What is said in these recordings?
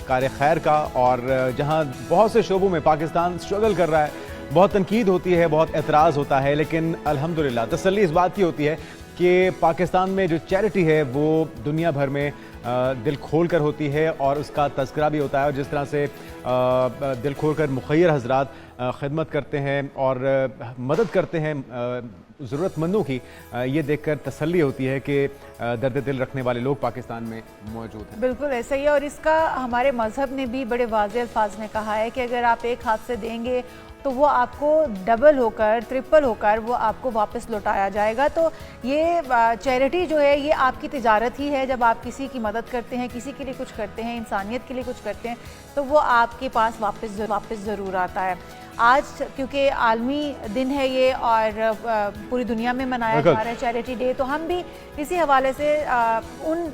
कार्य खैर का, और जहां बहुत से शोबों में पाकिस्तान स्ट्रगल कर रहा है, बहुत तनकीद होती है, बहुत एतराज़ होता है, लेकिन अल्हम्दुलिल्लाह तसल्ली इस बात की होती है कि पाकिस्तान में जो चैरिटी है वो दुनिया भर में दिल खोल कर होती है और उसका तज़किरा भी होता है। और जिस तरह से दिल खोल कर मुखय्यर हज़रात खिदमत करते हैं और मदद करते हैं ज़रूरतमंदों की, ये देखकर तसल्ली होती है कि दर्द दिल रखने वाले लोग पाकिस्तान में मौजूद हैं। बिल्कुल ऐसा ही है, और इसका हमारे मज़हब ने भी बड़े वाज़ेह अल्फाज में कहा है कि अगर आप एक हाथ से देंगे तो वो आपको डबल होकर, ट्रिपल होकर वो आपको वापस लौटाया जाएगा। तो ये चैरिटी जो है ये आपकी तिजारत ही है। जब आप किसी की मदद करते हैं, किसी के लिए कुछ करते हैं, इंसानियत के लिए कुछ करते हैं, तो वो आपके पास वापस ज़रूर आता है। आज क्योंकि आलमी दिन है ये और पूरी दुनिया में मनाया जा रहा है चैरिटी डे, तो हम भी इसी हवाले से उन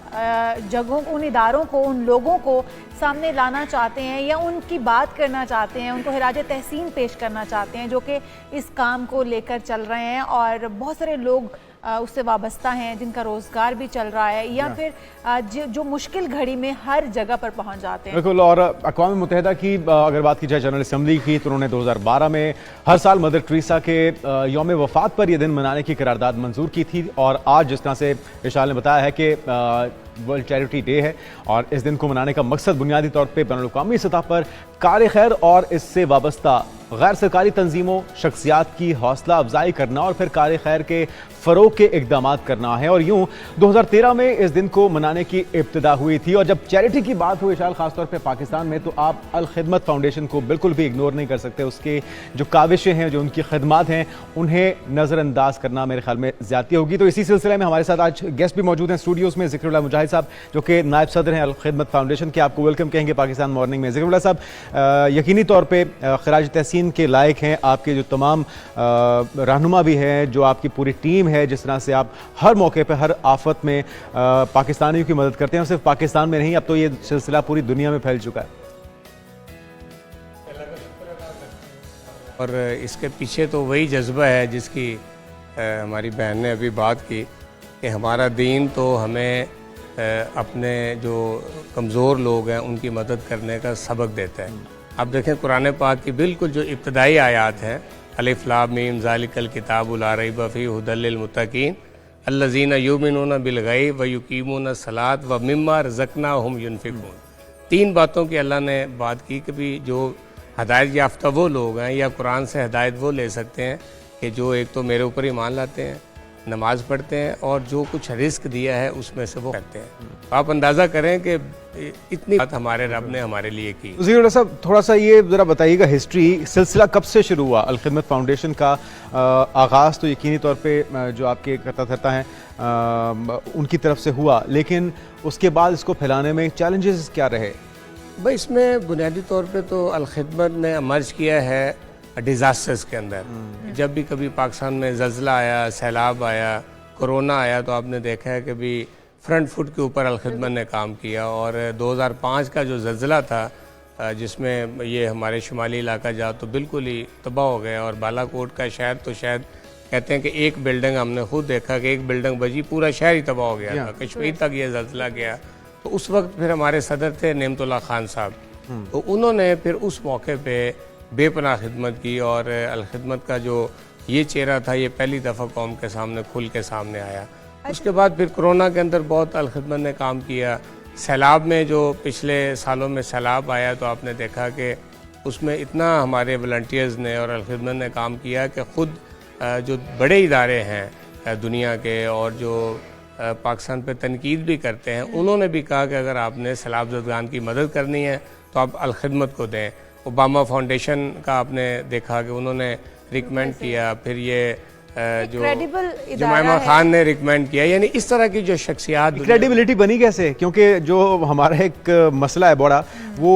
जगहों, उन इदारों को, उन लोगों को सामने लाना चाहते हैं या उनकी बात करना चाहते हैं, उनको खिराज तहसीन पेश करना चाहते हैं जो कि इस काम को लेकर चल रहे हैं। और बहुत सारे लोग उससे वाबस्ता हैं जिनका रोज़गार भी चल रहा है, या फिर जो मुश्किल घड़ी में हर जगह पर पहुंच जाते हैं। बिल्कुल। और अक़वाम मुत्तहिदा की अगर बात की जाए जनरल असम्बली की, तो उन्होंने 2012 में हर साल मदर टेरेसा के यौम वफ़ात पर यह दिन मनाने की करारदाद मंजूर की थी। और आज जिस तरह से इरशाद ने बताया है कि वर्ल्ड चैरिटी डे है और इस दिन को मनाने का मकसद बुनियादी तौर पर बैनुल-अक़वामी सतह पर कार्य खैर और इससे वाबस्ता गैर सरकारी तंजीमों, शख्सियात की हौसला अफजाई करना और फिर कार्य खैर के फ़रोग के इक़दाम करना है। और यूँ 2013 में इस दिन को मनाने की इब्तिदा हुई थी। और जब चैरिटी की बात हुई शायद ख़ासतौर पर पाकिस्तान में, तो आप अल खिदमत फाउंडेशन को बिल्कुल भी इग्नोर नहीं कर सकते। उसके जो काविशें हैं, जो उनकी खदमात हैं, उन्हें नज़रअंदाज करना मेरे ख्याल में ज़्यादती होगी। तो इसी सिलसिले में हमारे साथ आज गेस्ट भी मौजूद हैं स्टूडियोज़ में। ज़िक्रुल्लाह मुजाहिद साहब जो कि नायब सदर हैं अल खिदमत फाउंडेशन के, आपको वेलकम कहेंगे पाकिस्तान मॉर्निंग में। ज़िक्रुल्लाह साहब यकीनी तौर पर खिराज तहसीन के लायक हैं। आपके जो तमाम रहनुमा भी हैं, जो आपकी पूरी टीम है, जिस तरह से आप हर मौके पर, हर आफत में पाकिस्तानियों की मदद करते हैं, और सिर्फ पाकिस्तान में नहीं, अब तो ये सिलसिला पूरी दुनिया में फैल चुका है। और इसके पीछे तो वही जज्बा है जिसकी हमारी बहन ने अभी बात की कि हमारा दीन तो हमें अपने जो कमज़ोर लोग हैं उनकी मदद करने का सबक देता है। आप देखें कुरान पाक की बिल्कुल जो इब्तदाई आयात हैं, अलिफ लाम मीम ज़ालिकल किताबु ला रैब फ़ीहि हुदल लिल मुत्तक़ीन अल्लज़ीना युमिनूना बिल गैब व युकीमूना सलात व मिम्मा रज़क़नाहुम युनफ़िक़ून। तीन बातों की अल्लाह ने बात की कि भी जो हदायत याफ्ता वो लोग हैं, या कुरान से हदायत वो ले सकते हैं कि जो एक तो मेरे ऊपर ईमान लाते हैं, नमाज़ पढ़ते हैं और जो कुछ रिस्क दिया है उसमें से वो करते हैं। आप अंदाज़ा करें कि इतनी बात हमारे रब ने हमारे लिए की। ज़ीरुल्लाह साहब, थोड़ा सा ये ज़रा बताइएगा हिस्ट्री, सिलसिला कब से शुरू हुआ? अल खिदमत फाउंडेशन का आगाज़ तो यकीनी तौर पे जो आपके करता धरता हैं उनकी तरफ से हुआ, लेकिन उसके बाद इसको फैलाने में चैलेंजेस क्या रहे? भाई इसमें बुनियादी तौर पे तो अल खिदमत ने इमर्ज किया है डिज़ास्टर्स के अंदर। जब भी कभी पाकिस्तान में ज़ल्ज़ला आया, सैलाब आया, कोरोना आया, तो आपने देखा है कि भी फ्रंट फुट के ऊपर अल खिदमत ने काम किया। और 2005 का जो ज़ल्ज़ला था जिसमें ये हमारे शुमाली इलाका जा तो बिल्कुल ही तबाह हो गया, और बालाकोट का शहर तो शायद कहते हैं कि एक बिल्डिंग, हमने खुद देखा कि एक बिल्डिंग बजी, पूरा शहर ही तबाह हो गया था। कश्मीर तक ये ज़ल्ज़ला गया। तो उस वक्त फिर हमारे सदर थे नेमतुल्लाह खान साहब, तो उन्होंने फिर उस मौके पर बेपनाह खिदमत की। और अल खिदमत का जो ये चेहरा था, ये पहली दफ़ा कौम के सामने खुल के सामने आया। उसके बाद फिर कोरोना के अंदर बहुत अल खिदमत ने काम किया। सैलाब में जो पिछले सालों में सैलाब आया, तो आपने देखा कि उसमें इतना हमारे वॉलंटियर्स ने और अल खिदमत ने काम किया कि ख़ुद जो बड़े इदारे हैं दुनिया के और जो पाकिस्तान पे तनकीद भी करते हैं, उन्होंने भी कहा कि अगर आपने सैलाब ज़दगान की मदद करनी है तो आप अल खिदमत को दें। ओबामा फाउंडेशन का आपने देखा कि उन्होंने रिकमेंड किया, फिर ये जो जुमैमा खान ने रिकमेंड किया। यानी इस तरह की जो शख्सियात, क्रेडिबिलिटी बनी कैसे? क्योंकि जो हमारा एक मसला है बड़ा, वो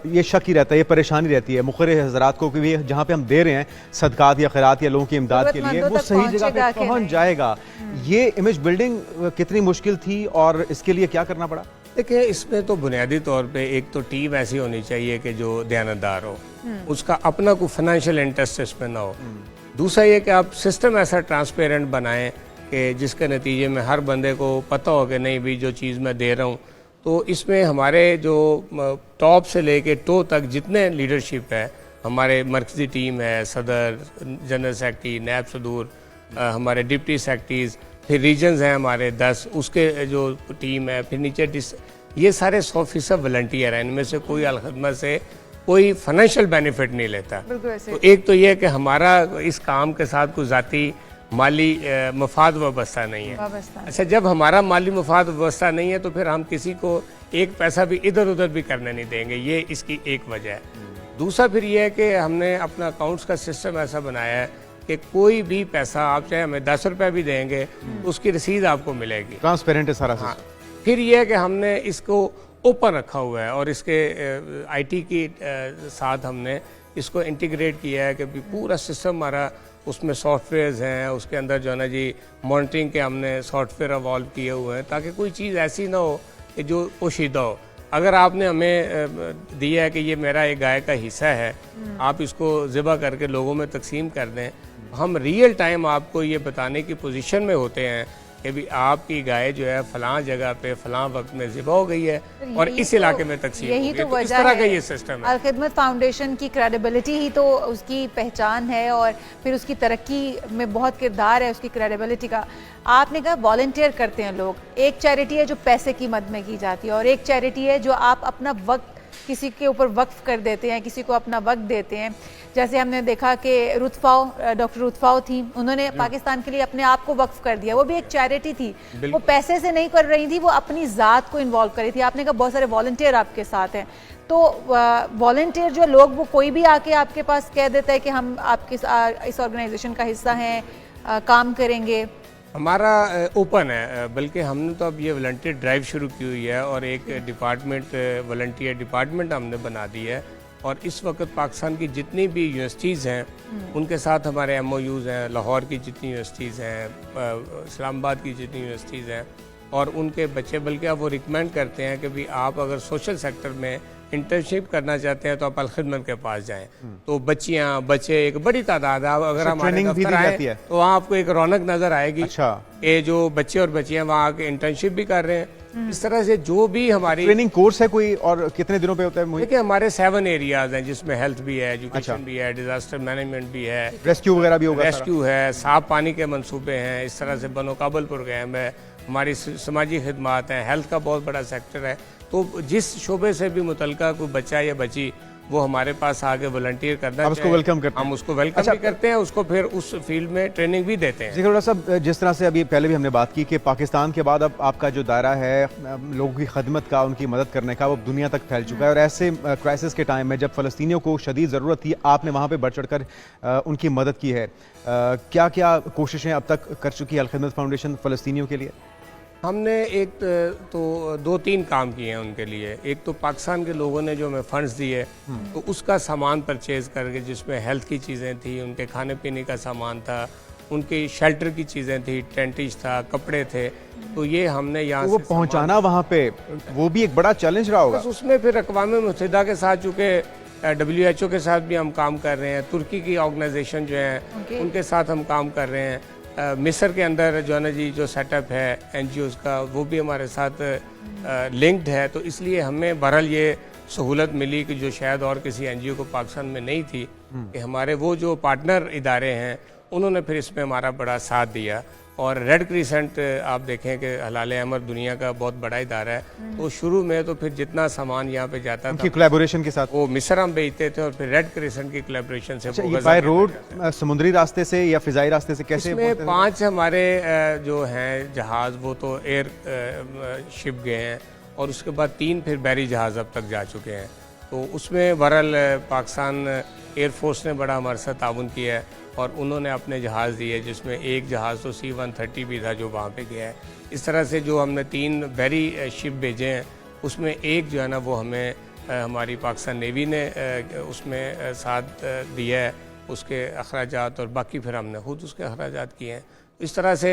ये शक ही रहता है, ये परेशानी रहती है मुखर्रिर हज़रात को कि भी जहाँ पे हम दे रहे हैं सदकात या खैरात या लोगों की इमदाद के लिए, वो सही जगह पे पहुँच जाएगा। ये इमेज बिल्डिंग कितनी मुश्किल थी और इसके लिए क्या करना पड़ा? देखिए, इसमें तो बुनियादी तौर पे एक तो टीम ऐसी होनी चाहिए कि जो दयानतदार हो, उसका अपना कोई फाइनेंशियल इंटरेस्ट इसमें ना हो। दूसरा ये कि आप सिस्टम ऐसा ट्रांसपेरेंट बनाएं कि जिसके नतीजे में हर बंदे को पता हो कि नहीं भी जो चीज़ मैं दे रहा हूँ तो इसमें हमारे जो टॉप से लेके टो तक जितने लीडरशिप है, हमारे मरकजी टीम है, सदर, जनरल सेक्रेटरी, नैब सदूर, हमारे डिप्टी सेक्रेटरीज, फिर रीजन्स हैं हमारे 10, उसके जो टीम है, फिर नीचे ये सारे 100% वॉलंटियर हैं। इनमें से कोई अलखदमत से कोई फाइनेंशियल बेनिफिट नहीं लेता। तो एक तो ये है कि हमारा इस काम के साथ कोई ज़ाती माली मफाद वाबस्ता नहीं है। अच्छा, जब हमारा माली मफाद वाबस्ता नहीं है तो फिर हम किसी को एक पैसा भी इधर उधर भी करने नहीं देंगे, ये इसकी एक वजह है। दूसरा फिर ये है कि हमने अपना अकाउंट्स का सिस्टम ऐसा बनाया है कि कोई भी पैसा आप चाहे हमें 10 रुपये भी देंगे, उसकी रसीद आपको मिलेगी। ट्रांसपेरेंट है सारा हाँ। फिर ये है कि हमने इसको ओपन रखा हुआ है और इसके आईटी की साथ हमने इसको इंटीग्रेट किया है कि पूरा सिस्टम हमारा उसमें सॉफ्टवेयर्स हैं, उसके अंदर जो है ना जी मॉनिटरिंग के हमने सॉफ्टवेयर इवॉल्व किए हुए हैं ताकि कोई चीज़ ऐसी ना हो कि जो पोशीदा हो। अगर आपने हमें दिया है कि ये मेरा एक गाय का हिस्सा है, आप इसको ज़िबा करके लोगों में तकसीम कर दें, हम रियल टाइम आपको ये बताने की पोजीशन में होते हैं कि भी आपकी गाय जो है फलां जगह पे फलां वक्त में ज़िबा हो गई है और इस इलाके में तकसीम हो गई है। तो इस तरह का ये सिस्टम है। अल-खिदमत फाउंडेशन की क्रेडिबिलिटी ही तो उसकी पहचान है और फिर उसकी तरक्की में बहुत किरदार है उसकी क्रेडिबिलिटी का। आपने कहा वॉलंटियर करते हैं लोग, एक चैरिटी है जो पैसे की मद में की जाती है और एक चैरिटी है जो आप अपना वक्त किसी के ऊपर वक्फ कर देते हैं, किसी को अपना वक्त देते हैं। जैसे हमने देखा कि डॉक्टर रुतफाओ थी, उन्होंने पाकिस्तान के लिए अपने आप को वक्फ कर दिया, वो भी एक चैरिटी थी, वो पैसे से नहीं कर रही थी, वो अपनी ज़ात को इन्वॉल्व करी थी। आपने कहा बहुत सारे वॉलंटियर आपके साथ हैं, तो वॉलंटियर जो लोग वो कोई भी आके आपके पास कह देता है कि हम आपके इस ऑर्गेनाइजेशन का हिस्सा हैं, काम करेंगे? हमारा ओपन है, बल्कि हमने तो अब ये वॉलंटियर ड्राइव शुरू की हुई है और एक डिपार्टमेंट वॉलंटियर डिपार्टमेंट हमने बना दी है और इस वक्त पाकिस्तान की जितनी भी यूनिवर्सिटीज़ हैं उनके साथ हमारे MOUs हैं, लाहौर की जितनी यूनिवर्सिटीज़ हैं, इस्लामाबाद की जितनी यूनिवर्सिटीज़ हैं और उनके बच्चे, बल्कि अब वो रिकमेंड करते हैं कि भी आप अगर सोशल सेक्टर में इंटर्नशिप करना चाहते हैं तो आप अल-खिदमत के पास जाएं। तो बच्चे एक बड़ी तादाद है, अगर हमारे दफ्तर आए तो वहाँ आपको एक रौनक नजर आएगी। अच्छा, ये जो बच्चे और बच्चियां वहाँ आके इंटर्नशिप भी कर रहे हैं। इस तरह से जो भी हमारी ट्रेनिंग कोर्स है कोई और कितने दिनों पे होता है? देखिए हमारे 7 एरियाज हैं जिसमें हेल्थ भी है, एजुकेशन भी है, डिजास्टर मैनेजमेंट भी है, रेस्क्यू वगैरह भी होगा, रेस्क्यू है, साफ पानी के मंसूबे हैं, इस तरह से बनो-काबल प्रोग्राम है, हमारी समाजी खिदमात हैं, हेल्थ का बहुत बड़ा सेक्टर है। तो जिस शोबे से भी मुतलका कोई बच्चा या बच्ची वो हमारे पास आके वॉलंटियर करना उसको वेलकम करते हैं, हम उसको वेलकम भी करते हैं, उसको फिर उस फील्ड में ट्रेनिंग भी देते हैं। जिक्र साहब, जिस तरह से अभी पहले भी हमने बात की कि पाकिस्तान के बाद अब आपका जो दायरा है लोगों की खदमत का, उनकी मदद करने का, वो दुनिया तक फैल चुका है और ऐसे क्राइसिस के टाइम में जब फ़लस्तीनियों को शदीद ज़रूरत थी, आपने वहाँ पर बढ़ चढ़ कर उनकी मदद की है। क्या क्या कोशिशें अब तक कर चुकी है अल-खिदमत फाउंडेशन फ़लस्तीनियों के लिए? हमने एक तो 2-3 काम किए हैं उनके लिए। एक तो पाकिस्तान के लोगों ने जो हमें फंड्स दिए तो उसका सामान परचेज करके, जिसमें हेल्थ की चीज़ें थी, उनके खाने पीने का सामान था, उनकी शेल्टर की चीज़ें थी, टेंटिश था, कपड़े थे, तो ये हमने यहाँ वो पहुँचाना वहाँ पे वो भी एक बड़ा चैलेंज रहा होगा। उसमें फिर अक़वाम मुत्तहिदा के साथ, चूँकि WHO के साथ भी हम काम कर रहे हैं, तुर्की की ऑर्गेनाइजेशन जो है उनके साथ हम काम कर रहे हैं, मिस्र के अंदर जो है ना जी जो सेटअप है NGOs का वो भी हमारे साथ लिंक्ड है। तो इसलिए हमें बहरहाल ये सहूलत मिली कि जो शायद और किसी NGO को पाकिस्तान में नहीं थी, कि हमारे वो जो पार्टनर इदारे हैं उन्होंने फिर इसमें हमारा बड़ा साथ दिया। और रेड क्रिसेंट आप देखें कि हलाले अमर दुनिया का बहुत बड़ा इदारा है, तो शुरू में तो फिर जितना सामान यहाँ पे जाता था कोलैबोरेशन के साथ वो मिस्र हम भेजते थे और फिर रेड क्रिसेंट की कोलैबोरेशन से बाय रोड, समुद्री रास्ते से या फिजाई रास्ते से कैसे? इसमें 5 हमारे जो हैं जहाज़ वो तो एयर शिप गए हैं और उसके बाद 3 फिर बहरी जहाज़ अब तक जा चुके हैं। तो उसमें बहरहाल पाकिस्तान एयरफोर्स ने बड़ा हमारे साथ ताउन किया है और उन्होंने अपने जहाज़ दिए, जिसमें एक जहाज़ तो C-130 भी था जो वहाँ पे गया है। इस तरह से जो हमने 3 बहरी शिप भेजे हैं उसमें एक जो है ना वो हमें हमारी पाकिस्तान नेवी ने उसमें साथ दिया है, उसके अखराजात, और बाकी फिर हमने खुद उसके अखराजात किए हैं। इस तरह से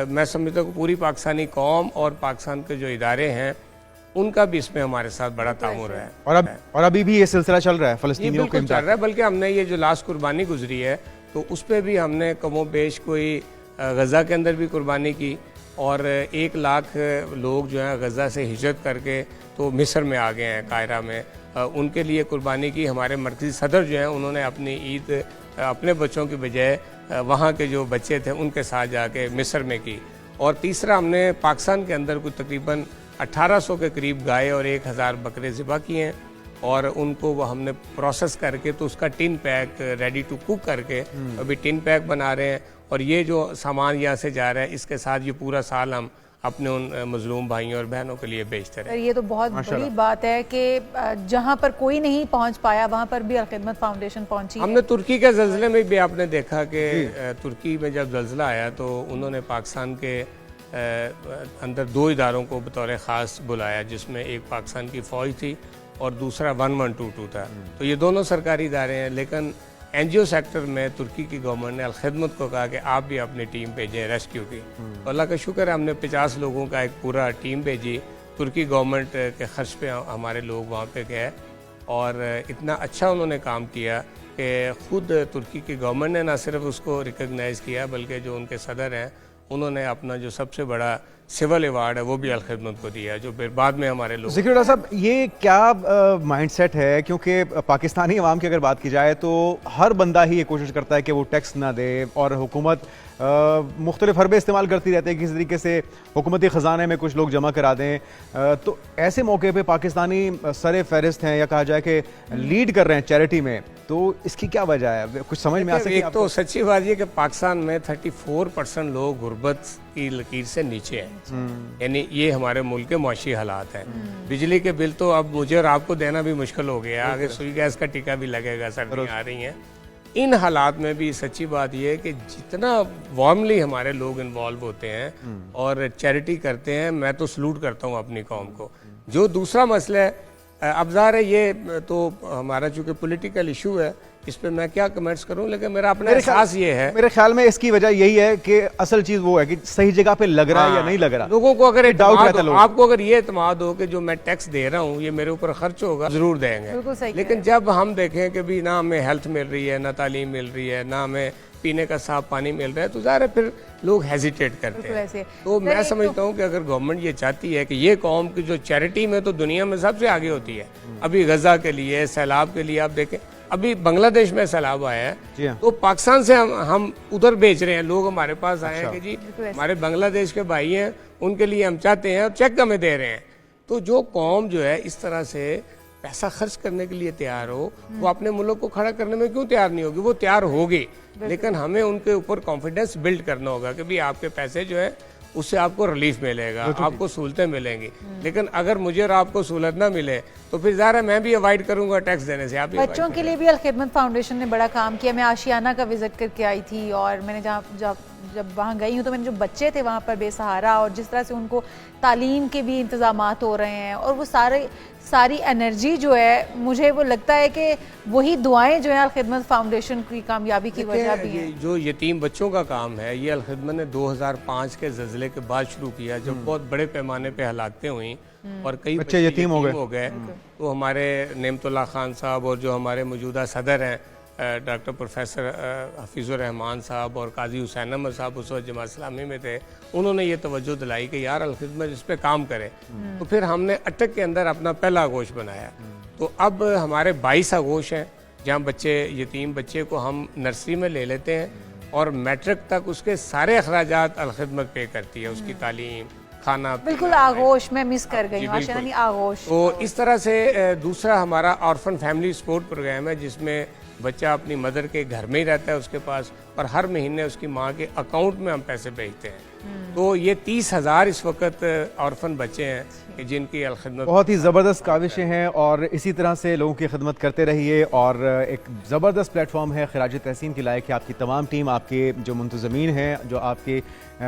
मैं समझता हूँ पूरी पाकिस्तानी कौम और पाकिस्तान के जो इदारे हैं उनका भी इसमें हमारे साथ बड़ा तामुर है। और अभी भी ये सिलसिला चल रहा है, फ़लस्तीनियों को चल रहा है। बल्कि हमने ये जो लास्ट कुर्बानी गुजरी है तो उस पर भी हमने कमो बेश कोई गज़ा के अंदर भी कुर्बानी की और 1 लाख लोग जो हैं गज़ा से हिजरत करके तो मिस्र में आ गए हैं, कायरा में। उनके लिए कुर्बानी की। हमारे मरकज़ी सदर जो हैं उन्होंने अपनी ईद अपने बच्चों की बजाय वहाँ के जो बच्चे थे उनके साथ जाके मिस्र में की। और तीसरा, हमने पाकिस्तान के अंदर कुछ तकरीबन 1800 के करीब गाय और 1000 बकरे ज़िबा किए हैं और उनको वो हमने प्रोसेस करके तो उसका tin pack ready to cook करके अभी टिन पैक बना रहे हैं। और ये जो सामान यहाँ से जा रहा है इसके साथ ये पूरा साल हम अपने उन मजलूम भाइयों और बहनों के लिए बेचते रहे। ये तो बहुत बड़ी बात है कि जहाँ पर कोई नहीं पहुँच पाया वहाँ पर भी अल-खिदमत फाउंडेशन पहुँची। हमने तुर्की के ज़लज़ले में भी आपने देखा कि तुर्की में जब ज़लज़ला आया तो उन्होंने पाकिस्तान के अंदर 2 इदारों को बतौर ख़ास बुलाया, जिसमें एक पाकिस्तान की फ़ौज थी और दूसरा 1122 था। तो ये दोनों सरकारी इदारे हैं, लेकिन NGO सेक्टर में तुर्की की गवर्नमेंट ने अल-खिदमत को कहा कि आप भी अपनी टीम भेजें रेस्क्यू की। तो अल्लाह का शुक्र है हमने 50 लोगों का एक पूरा टीम भेजी। तुर्की गवर्नमेंट के खर्च पे हमारे लोग वहाँ पे गए और इतना अच्छा उन्होंने काम किया कि ख़ुद तुर्की की गवर्नमेंट ने ना सिर्फ उसको रिकग्नाइज़ किया बल्कि जो उनके सदर हैं उन्होंने अपना जो सबसे बड़ा सिविल अवार्ड है वो भी अल-खिदमत को दिया, जो फिर बाद में हमारे लोग। ज़िक्र साहब, ये क्या माइंडसेट है? क्योंकि पाकिस्तानी अवाम की अगर बात की जाए तो हर बंदा ही ये कोशिश करता है कि वो टैक्स ना दे और हुकूमत मुख्तलिफ हरबे इस्तेमाल करती रहती है किसी तरीके से हुकूमती ख़जाने में कुछ लोग जमा करा दें। तो ऐसे मौके पे पाकिस्तानी सरे फहरिस्त हैं या कहा जाए कि लीड कर रहे हैं चैरिटी में, तो इसकी क्या वजह है? कुछ समझ में आ सके? एक तो सच्ची बात ये कि पाकिस्तान में 34% लोग गुर्बत की लकीर से नीचे हैं, यानी ये हमारे मुल्क के मुआशी हालात हैं। बिजली के बिल तो अब मुझे और आपको देना भी मुश्किल हो गया, आगे सुई गैस का टिका भी लगेगा, सर्दियाँ आ रही हैं। इन हालात में भी सच्ची बात यह है कि जितना वार्मली हमारे लोग इन्वॉल्व होते हैं और चैरिटी करते हैं, मैं तो सलूट करता हूँ अपनी कौम को। जो दूसरा मसला है, अब ज़ाहिर है ये तो हमारा चूँकि पॉलिटिकल इशू है, इस पे मैं क्या कमेंट्स करूं, लेकिन मेरा अपना एहसास ये है, मेरे ख्याल में इसकी वजह यही है कि असल चीज वो है कि सही जगह पे लग रहा है या नहीं लग रहा। लोगों को अगर डाउट रहता है, आपको अगर ये एतमाद हो कि जो मैं टैक्स दे रहा हूँ ये मेरे ऊपर खर्च होगा, जरूर देंगे। लेकिन जब हम देखें कि भी ना हमें हेल्थ मिल रही है, ना तालीम मिल रही है, ना हमें पीने का साफ पानी मिल रहा है, तो ज़ाहिर है फिर लोग हेजिटेट करते हैं। तो मैं समझता हूँ कि अगर गवर्नमेंट ये चाहती है कि ये कौम की जो चैरिटी में तो दुनिया में सबसे आगे होती है, अभी गजा के लिए, सैलाब के लिए आप देखें, अभी बांग्लादेश में सैलाब आया है तो पाकिस्तान से हम उधर बेच रहे हैं, लोग हमारे पास आए हैं कि जी हमारे बांग्लादेश के भाई हैं, उनके लिए हम चाहते हैं और चेक हमें दे रहे हैं। तो जो कौम जो है इस तरह से पैसा खर्च करने के लिए तैयार हो, वो अपने मुल्क को खड़ा करने में क्यों तैयार नहीं होगी? वो तैयार होगी, लेकिन हमें उनके ऊपर कॉन्फिडेंस बिल्ड करना होगा कि भाई आपके पैसे जो है उससे आपको रिलीफ मिलेगा, आपको सहूलतें मिलेंगी। लेकिन अगर मुझे और आपको सहूलत ना मिले तो फिर ज़ाहिर मैं भी अवॉइड करूंगा टैक्स देने से। आप बच्चों के लिए भी अल-खिदमत फाउंडेशन ने बड़ा काम किया। मैं आशियाना का विजिट करके आई थी और मैंने जब वहाँ गई हूँ तो मैंने जो बच्चे थे वहाँ पर बेसहारा, और जिस तरह से उनको तालीम के भी इंतज़ामात हो रहे हैं, और वो सारी एनर्जी जो है, मुझे वो लगता है कि वही दुआएं जो है अल-खिदमत फाउंडेशन की कामयाबी की वजह भी है। जो यतीम बच्चों का काम है ये अल-खिदमत ने 2005 के ज़लज़ले के बाद शुरू किया, जब बहुत बड़े पैमाने पे हलाकतें हुई और कई बच्चे यतीम हो गए। तो हमारे नेमतुल्लाह खान साहब और जो हमारे मौजूदा सदर हैं डॉक्टर प्रोफेसर हफीज़ुर रहमान साहब और काजी हुसैन अहमद साहब उस वक्त जमात इस्लामी में थे, उन्होंने ये तवज्जो दिलाई कि यार अल-खिदमत इस पर काम करे। तो फिर हमने अटक के अंदर अपना पहला आगोश बनाया। तो अब हमारे 22 आगोश हैं जहाँ बच्चे, यतीम बच्चे को हम नर्सरी में ले लेते हैं और मैट्रिक तक उसके सारे अखराजात अल-खिदमत पे करती है, उसकी तालीम, खाना। बिल्कुल आगोश मैं मिस कर गई हूँ, आगोश। तो इस तरह से दूसरा हमारा ऑर्फन फैमिली सपोर्ट प्रोग्राम है जिसमें बच्चा अपनी मदर के घर में ही रहता है उसके पास, और हर महीने उसकी माँ के अकाउंट में हम पैसे भेजते हैं। तो ये 30,000 इस वक्त ऑर्फन बच्चे हैं जिनकी अल-खिदमत। बहुत ही ज़बरदस्त काविशें हैं और इसी तरह से लोगों की खिदमत करते रहिए। और एक ज़बरदस्त प्लेटफॉर्म है खिराज तहसीन के लायक कि आपकी तमाम टीम, आपके जो मुंतज़मीन हैं, जो आपके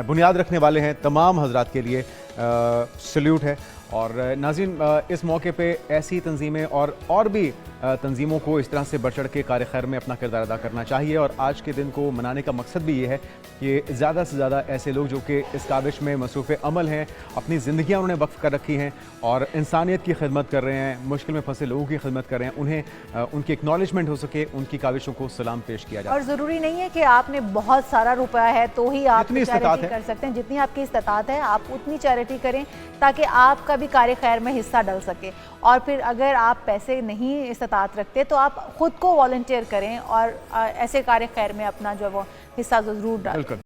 बुनियाद रखने वाले हैं, तमाम हजरात के लिए सल्यूट है। और नाज़रीन, इस मौके पे ऐसी तंजीमें और भी तंजीमों को इस तरह से बढ़ चढ़ के कार खैर में अपना किरदार अदा करना चाहिए। और आज के दिन को मनाने का मकसद भी ये है कि ज़्यादा से ज़्यादा ऐसे लोग जो चूँकि इस काविश में मसरूफ़ अमल हैं, अपनी ज़िंदगियाँ उन्होंने वक्फ कर रखी हैं और इंसानियत की खिदमत कर रहे हैं, मुश्किल में फंसे लोगों की खिदमत कर रहे हैं, उन्हें उनकी एक्नॉलेजमेंट हो सके, उनकी काविशों को सलाम पेश किया जाए। और ज़रूरी नहीं है कि आपने बहुत सारा रुपया है तो ही आप चैरिटी कर सकते हैं। जितनी आपकी इस्तात है आप उतनी चैरिटी करें ताकि आपका भी कार्य खैर में हिस्सा डल सके। और फिर अगर आप पैसे नहीं इस्तात रखते तो आप खुद को वॉलंटियर करें और ऐसे कार्य खैर में अपना जो वो हिस्सा ज़रूर डालें।